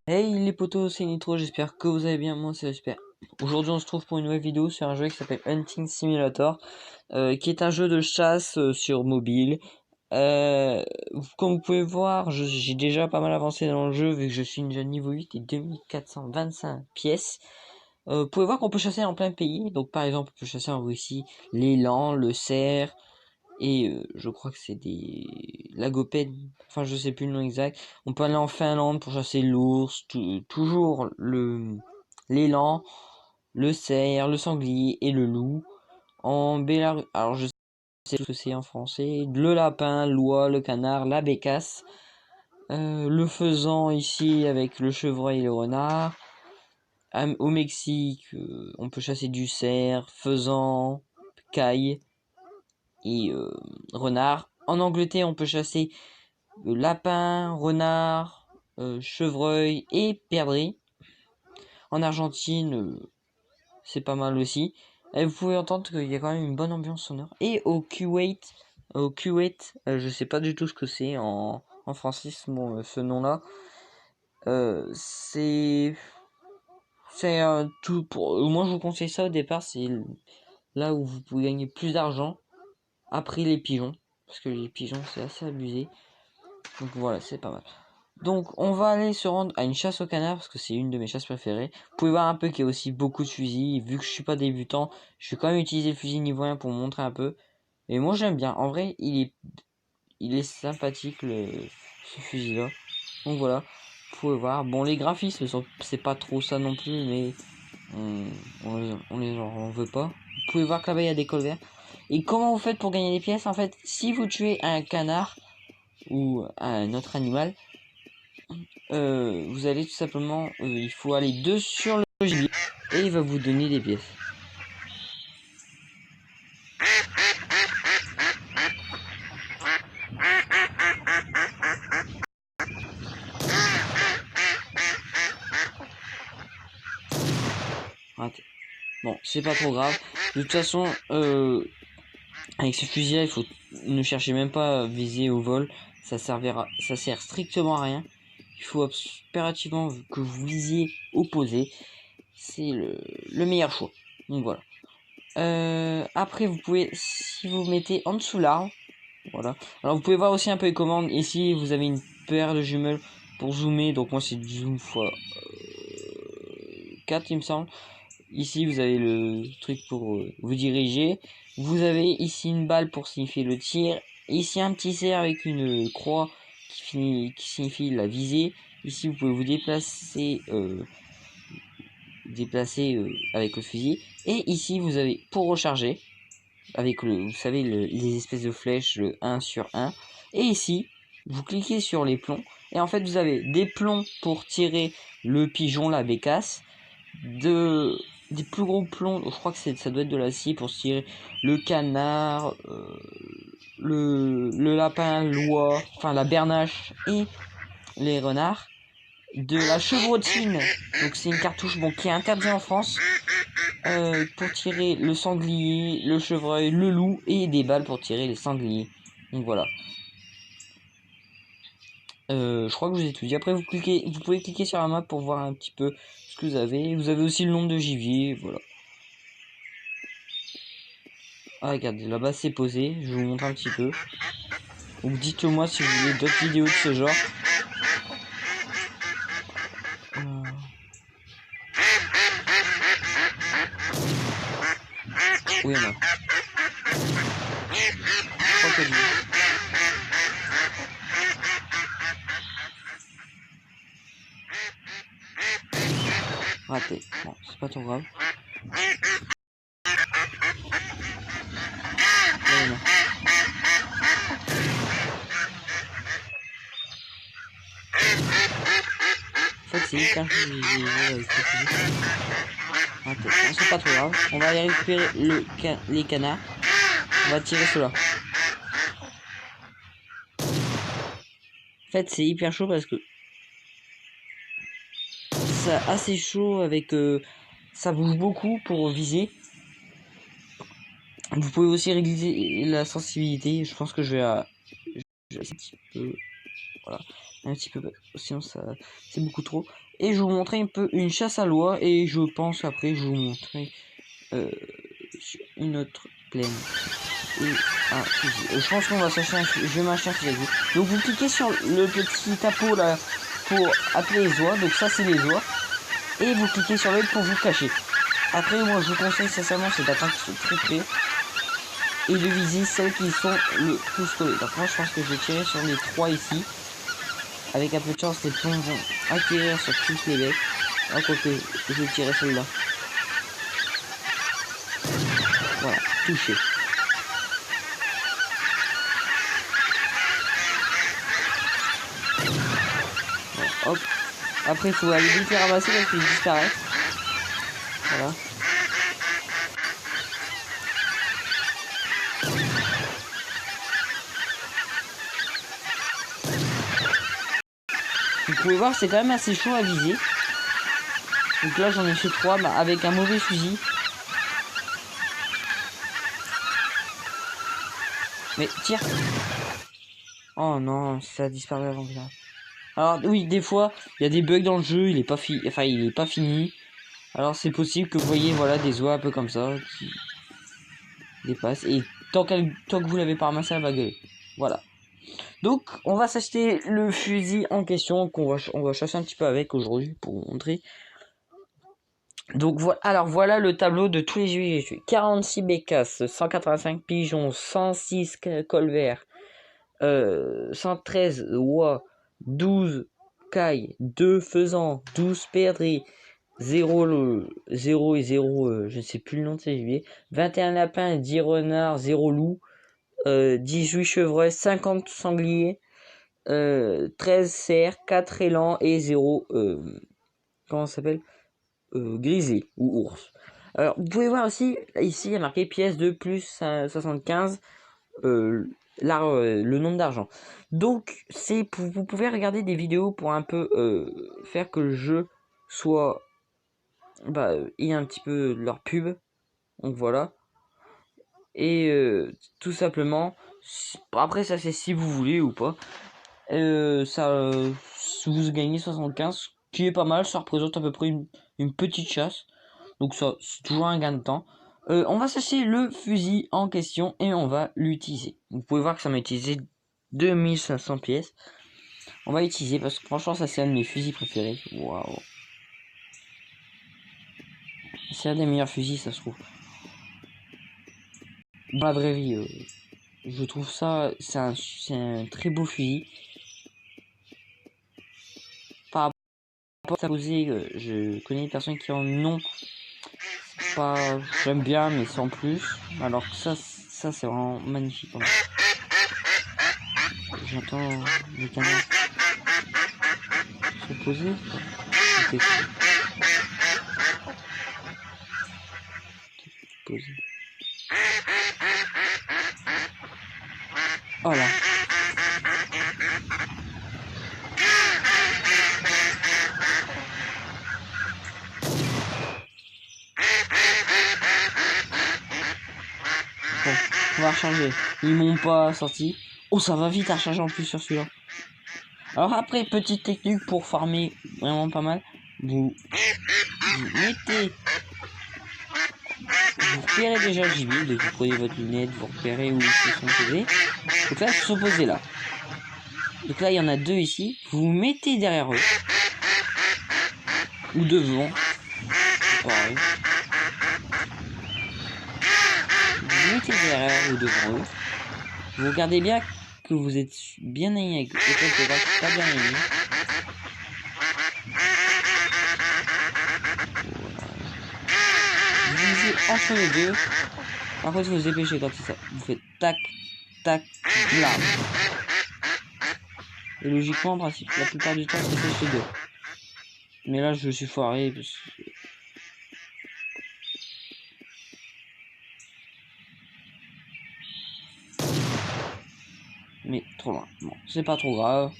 Hey les potos, c'est Nitro, j'espère que vous allez bien, moi c'est j'espère. Aujourd'hui on se trouve pour une nouvelle vidéo sur un jeu qui s'appelle Hunting Simulator, qui est un jeu de chasse sur mobile. Comme vous pouvez voir, j'ai déjà pas mal avancé dans le jeu vu que je suis déjà niveau 8 et 2425 pièces. Vous pouvez voir qu'on peut chasser en plein pays, donc par exemple on peut chasser en Russie l'élan, le cerf, et je crois que c'est des lagopèdes, enfin je sais plus le nom exact. On peut aller en Finlande pour chasser l'ours, toujours l'élan, le cerf, le sanglier et le loup. En Bélarus, alors je sais ce que c'est en français, le lapin, l'oie, le canard, la bécasse, le faisan ici avec le chevreuil et le renard. Au Mexique, on peut chasser du cerf, faisan, caille et renard. En Angleterre, on peut chasser lapin, renard, chevreuil et perdrix. En Argentine, c'est pas mal aussi. Et vous pouvez entendre qu'il y a quand même une bonne ambiance sonore. Et au Kuwait, je sais pas du tout ce que c'est en français ce nom-là. C'est tout pour. Moi, je vous conseille ça au départ. C'est là où vous pouvez gagner plus d'argent après les pigeons, parce que les pigeons c'est assez abusé. Donc voilà, c'est pas mal. Donc on va aller se rendre à une chasse au canard parce que c'est une de mes chasses préférées. Vous pouvez voir un peu qu'il y a aussi beaucoup de fusils. Vu que je suis pas débutant, je vais quand même utiliser le fusil niveau 1 pour vous montrer un peu. Et moi j'aime bien. En vrai, il est sympathique ce fusil là. Donc voilà, vous pouvez voir. Bon, les graphismes c'est pas trop ça non plus, mais on les en veut pas. Vous pouvez voir que là-bas il y a des cols verts. Et comment vous faites pour gagner des pièces? En fait, si vous tuez un canard ou un autre animal, vous allez tout simplement, il faut aller sur le gibier et il va vous donner des pièces. Raté. Bon, c'est pas trop grave. De toute façon, avec ce fusil là, il faut ne chercher même pas à viser au vol. Ça sert strictement à rien. Il faut impérativement que vous visiez opposé. C'est le meilleur choix. Donc voilà. Après, vous pouvez, si vous mettez en dessous l'arbre, voilà. Alors vous pouvez voir aussi un peu les commandes. Ici, vous avez une paire de jumelles pour zoomer. Donc moi, c'est du zoom x 4, il me semble. Ici, vous avez le truc pour vous diriger. Vous avez ici une balle pour signifier le tir. Ici, un petit cerf avec une croix qui signifie la visée. Ici, vous pouvez vous déplacer avec le fusil. Et ici, vous avez pour recharger avec vous savez, les espèces de flèches, le 1 sur 1. Et ici, vous cliquez sur les plombs. Et en fait, vous avez des plombs pour tirer le pigeon, la bécasse. Des plus gros plombs, je crois que ça doit être de l'acier pour tirer le canard, le lapin, l'oie, enfin la bernache et les renards. De la chevrotine, donc c'est une cartouche qui est interdite en France, pour tirer le sanglier, le chevreuil, le loup et des balles pour tirer les sangliers. Donc voilà. Je crois que je vous ai tout dit. Après vous pouvez cliquer sur la map pour voir un petit peu ce que vous avez. Vous avez aussi le nombre de gibier, voilà. Ah regardez, là-bas c'est posé, je vous montre un petit peu. Donc dites-moi si vous voulez d'autres vidéos de ce genre. Oui, non. Je crois que raté. Bon, c'est pas trop grave. Oui, non. En fait, c'est hyper raté. Bon, c'est pas trop grave. On va aller récupérer les canards. On va tirer cela. En fait, c'est hyper chaud parce que c'est assez chaud avec ça bouge beaucoup pour viser. Vous pouvez aussi régler la sensibilité. Je pense que je vais un petit peu, voilà, un petit peu, sinon ça c'est beaucoup trop. Et je vous montrer un peu une chasse à l'oie. Et je pense après je vous montrer sur une autre plaine. Et un fusil. Je pense qu'on va chercher je vais m'acheter un fusil. Donc vous cliquez sur le petit tapot là pour appeler les oies. Donc ça c'est les oies. Et vous cliquez sur l'autre pour vous cacher. Après moi je vous conseille sincèrement c'est d'attendre qu'ils soient très près. Et de viser celles qui sont le plus collées. Donc moi je pense que je vais tirer sur les 3 ici. Avec un peu de chance les plombs vont atterrir sur tous les becs. Ah quoique je vais tirer celle-là. Voilà, touché. Bon, hop. Après il faut aller vite les ramasser parce qu'ils disparaissent. Voilà. Vous pouvez voir c'est quand même assez chaud à viser. Donc là j'en ai fait 3 bah, avec un mauvais fusil. Mais tire. Oh non, ça a disparu avant que j'arrive. Alors oui, des fois, il y a des bugs dans le jeu, il est pas fini. Alors c'est possible que vous voyez voilà des oies un peu comme ça qui dépassent et tant que vous l'avez pas ramassé, elle va gueuler. Voilà. Donc on va s'acheter le fusil en question on va chasser un petit peu avec aujourd'hui pour vous montrer. Donc voilà, alors voilà le tableau de tous les jeux que j'ai tués. 46 bécasses, 185 pigeons, 106 colverts, 113 oies, 12 cailles, 2 faisans, 12 perdrix, 0 et 0, je ne sais plus le nom de ces gibiers, 21 lapins, 10 renards, 0 loup, 18 chevreuils, 50 sangliers, 13 cerfs, 4 élans et 0, comment ça s'appelle, grizzly ou ours. Alors vous pouvez voir aussi, ici il y a marqué pièce de plus 75, le nombre d'argent. Donc c'est vous pouvez regarder des vidéos pour un peu faire que le jeu soit il y a un petit peu leur pub. Donc voilà. Et tout simplement après ça c'est si vous voulez ou pas. Ça vous gagnez 75 qui est pas mal, ça représente à peu près une petite chasse. Donc ça c'est toujours un gain de temps. On va chercher le fusil en question et on va l'utiliser. Vous pouvez voir que ça m'a utilisé 2500 pièces. On va l'utiliser parce que franchement ça c'est un de mes fusils préférés. Waouh. C'est un des meilleurs fusils ça se trouve. Dans la vraie vie, je trouve ça c'est un très beau fusil. Par rapport à ça posé, je connais des personnes qui en ont pas, j'aime bien mais sans plus. Alors que ça c'est vraiment magnifique. J'entends les canards se poser. Okay. Poser. Voilà. Bon, on va recharger. Ils m'ont pas sorti. Oh, ça va vite à recharger en plus sur celui-là. Alors après, petite technique pour farmer vraiment pas mal. Vous mettez... Vous repérez déjà le gibier. Donc vous prenez votre lunette, vous repérez où ils se sont posés. Donc là, ils se sont posés là. Donc là, il y en a 2 ici. Vous vous mettez derrière eux. Ou devant. Pareil. Vous mettez derrière ou devant eux. Vous regardez bien que vous êtes bien aligné avec eux. Pas bien aligné. Vous visez entre les deux. Par contre, vous vous dépêchez quand c'est ça. Vous faites tac, tac, blam. Et logiquement, en principe, la plupart du temps, c'est ces deux. Mais là, je suis foiré. Parce que... Mais trop loin. Bon, c'est pas trop grave.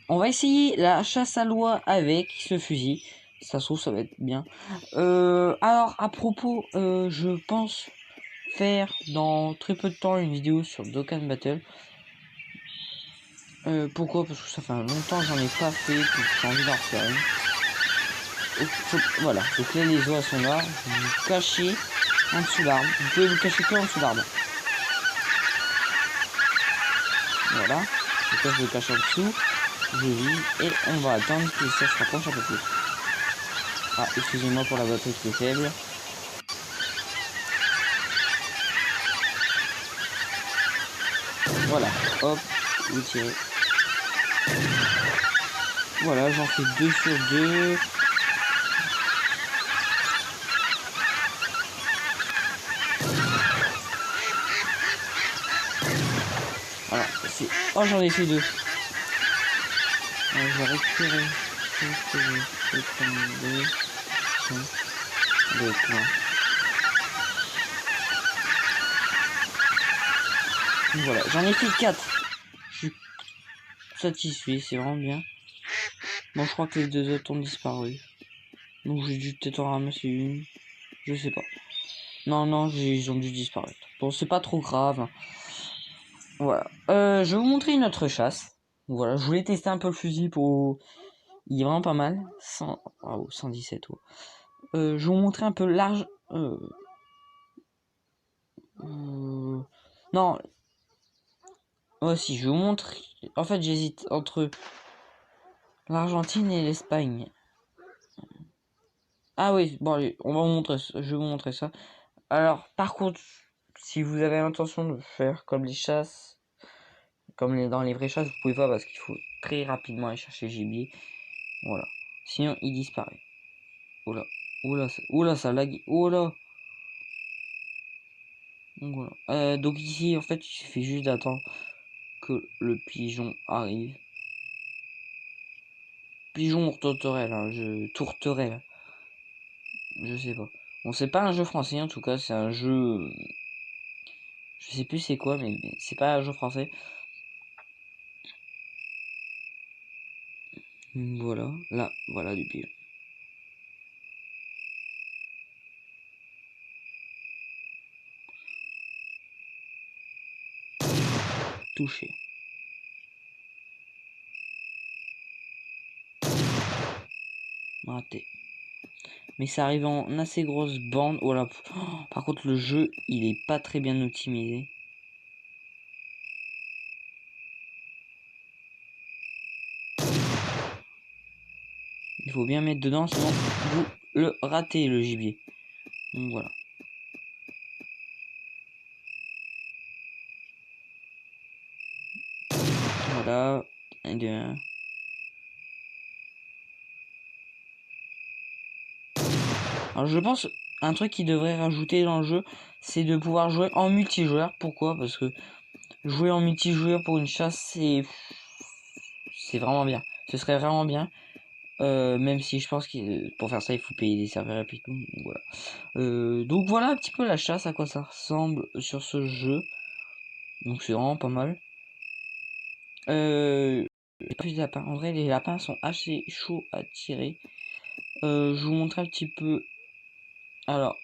On va essayer la chasse à l'oie avec ce fusil. Ça se trouve, ça va être bien. Alors, à propos, je pense faire dans très peu de temps une vidéo sur Dokkan Battle. Pourquoi? Parce que ça fait longtemps que j'en ai pas fait, que j'ai envie d'en refaire une. Voilà, donc là les oies sont là, vous vous cachez en dessous d'arbre, vous pouvez vous cacher que en dessous d'arbre. Voilà, donc là je me cache en dessous, je vise et on va attendre que ça se rapproche un peu plus. Ah, excusez-moi pour la batterie qui est faible. Voilà, hop, vous tirez. Voilà, j'en fais 2 sur 2. Voilà, c'est... Oh, j'en ai fait 2. Je vais récupérer. Voilà, j'en ai fait 4. Je suis satisfait, c'est vraiment bien. Bon, je crois que les 2 autres ont disparu. Donc j'ai dû peut-être en ramasser une. Je sais pas. Non, ils ont dû disparaître. Bon, c'est pas trop grave. Voilà. Je vais vous montrer une autre chasse. Voilà, je voulais tester un peu le fusil pour... Il est vraiment pas mal. 100... Oh, 117, ouais. Je vais vous montrer un peu large... Non. Oh, si, je vous montre... En fait, j'hésite entre l'Argentine et l'Espagne. Ah oui, bon, allez, on va vous montrer ça. Je vais vous montrer ça. Alors, par contre, si vous avez l'intention de faire comme les chasses, comme dans les vraies chasses, vous pouvez pas parce qu'il faut très rapidement aller chercher le gibier. Voilà. Sinon, il disparaît. Oula. Oula, ça lag. Oula. Voilà. Donc ici, en fait, il suffit juste d'attendre que le pigeon arrive. Pigeon ou tourterelle, hein, tourterelle. Je sais pas. Bon, c'est pas un jeu français en tout cas, c'est un jeu. Je sais plus c'est quoi, mais c'est pas un jeu français. Voilà, là, voilà du pigeon. Touché. Raté. Mais ça arrive en assez grosse bande. Voilà. Oh, par contre, le jeu, il est pas très bien optimisé. Il faut bien mettre dedans, sinon vous le ratez, le gibier. Donc voilà. Voilà. 1, 2, 1. Alors je pense, un truc qui devrait rajouter dans le jeu, c'est de pouvoir jouer en multijoueur. Pourquoi? Parce que jouer en multijoueur pour une chasse, c'est vraiment bien. Ce serait vraiment bien. Même si je pense que pour faire ça, il faut payer des serveurs et puis tout. Donc voilà un petit peu la chasse, à quoi ça ressemble sur ce jeu. Donc c'est vraiment pas mal. Plus de lapins. En vrai, les lapins sont assez chauds à tirer. Je vous montre un petit peu. Alors,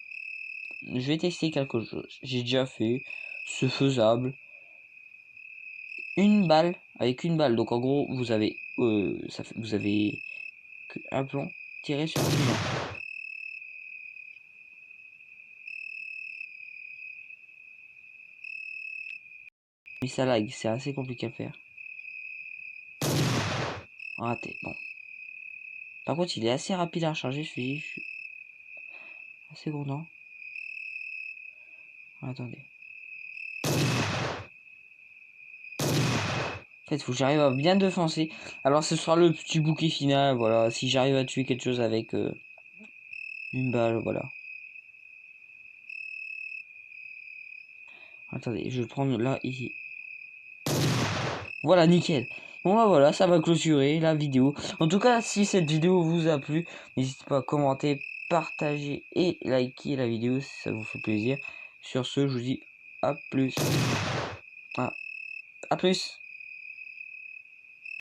je vais tester quelque chose. J'ai déjà fait. C'est faisable. Avec une balle. Donc en gros, vous avez, vous avez un plomb tiré sur un pigeon. Mais ça lag, c'est assez compliqué à faire. Raté. Bon. Par contre, il est assez rapide à recharger, celui-ci. Je suis assez content. Attendez. En fait, il faut que j'arrive à bien défoncer. Alors, ce sera le petit bouquet final. Voilà. Si j'arrive à tuer quelque chose avec une balle, voilà. Attendez, je vais prendre là, ici. Voilà, nickel. Bon, bah voilà, ça va clôturer la vidéo. En tout cas, si cette vidéo vous a plu, n'hésitez pas à commenter, partager et liker la vidéo si ça vous fait plaisir. Sur ce, je vous dis à plus. Ah, à plus.